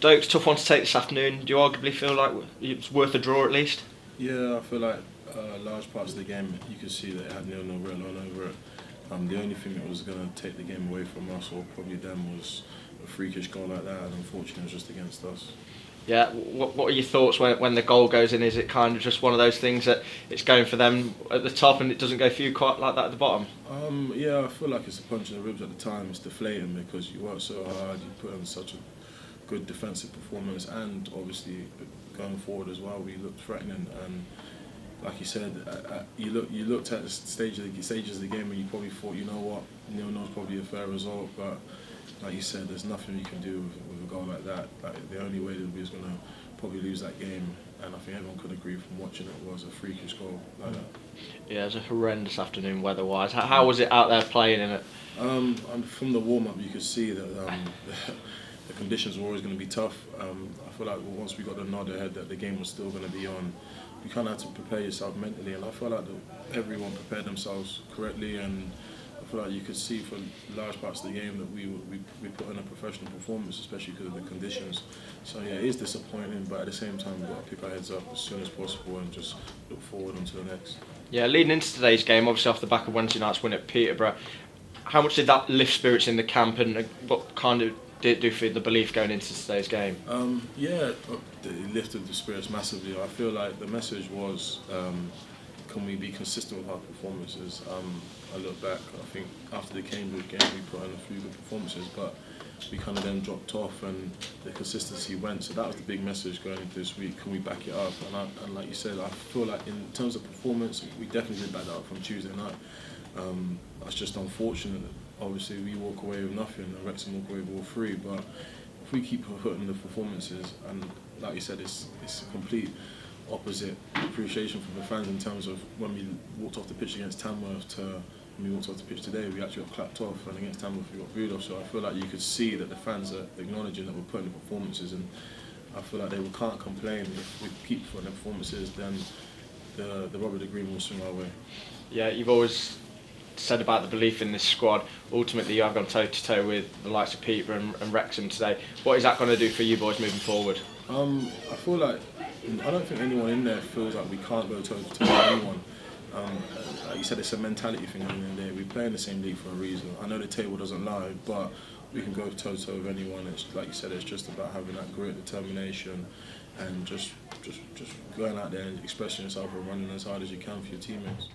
Dokes, tough one to take this afternoon. Do you arguably feel like it's worth a draw at least? Yeah, I feel like large parts of the game you could see that it had 0-0 written all over it. The only thing that was going to take the game away from us, or probably them, was a freakish goal like that, and unfortunately it was just against us. Yeah, what are your thoughts when the goal goes in? Is it kind of just one of those things that it's going for them at the top and it doesn't go for you quite like that at the bottom? Yeah, I feel like it's a punch in the ribs at the time. It's deflating because you work so hard, you put in such a good defensive performance, and obviously going forward as well, we looked threatening. And like you said, you looked at the stages of the game and you probably thought, you know what, 0-0 is probably a fair result, but like you said, there's nothing you can do with a goal like that. Like, the only way that we was going to probably lose that game, and I think everyone could agree from watching it, was a freakish goal like that. Yeah, it was a horrendous afternoon weather-wise. How was it out there playing in it? From the warm-up, you could see that the conditions were always going to be tough. I feel like once we got the nod ahead that the game was still going to be on, you kind of had to prepare yourself mentally, and I feel like everyone prepared themselves correctly, and I feel like you could see for large parts of the game that we put in a professional performance, especially because of the conditions. So yeah, it is disappointing, but at the same time we've got to pick our heads up as soon as possible and just look forward onto the next. Yeah, leading into today's game, obviously off the back of Wednesday night's win at Peterborough, how much did that lift spirits in the camp, and what kind of did it do for the belief going into today's game? Yeah, it lifted the spirits massively. I feel like the message was, can we be consistent with our performances? I look back, I think after the Cambridge game we put in a few good performances, but we kind of then dropped off and the consistency went. So that was the big message going into this week. Can we back it up? And like you said, I feel like in terms of performance, we definitely did back that up from Tuesday night. That's just unfortunate. Obviously, we walk away with nothing, and Wrexham walk away with all three. But if we keep putting the performances, and like you said, it's a complete opposite appreciation from the fans in terms of when we walked off the pitch against Tamworth to when we walked off the pitch today, we actually got clapped off, and against Tamworth we got booed off. So I feel like you could see that the fans are acknowledging that we're putting the performances, and I feel like they can't complain. If we keep putting the performances, then the rubber degree will swing our way. Yeah, you've always said about the belief in this squad. Ultimately, you have gone toe to toe with the likes of Peterborough and Wrexham today. What is that going to do for you boys moving forward? I feel like I don't think anyone in there feels like we can't go toe to toe with anyone. Like you said, it's a mentality thing at the end of the day. We play in the same league for a reason. I know the table doesn't lie, but we can go toe to toe with anyone. It's like you said, it's just about having that grit, determination, and just going out there and expressing yourself and running as hard as you can for your teammates.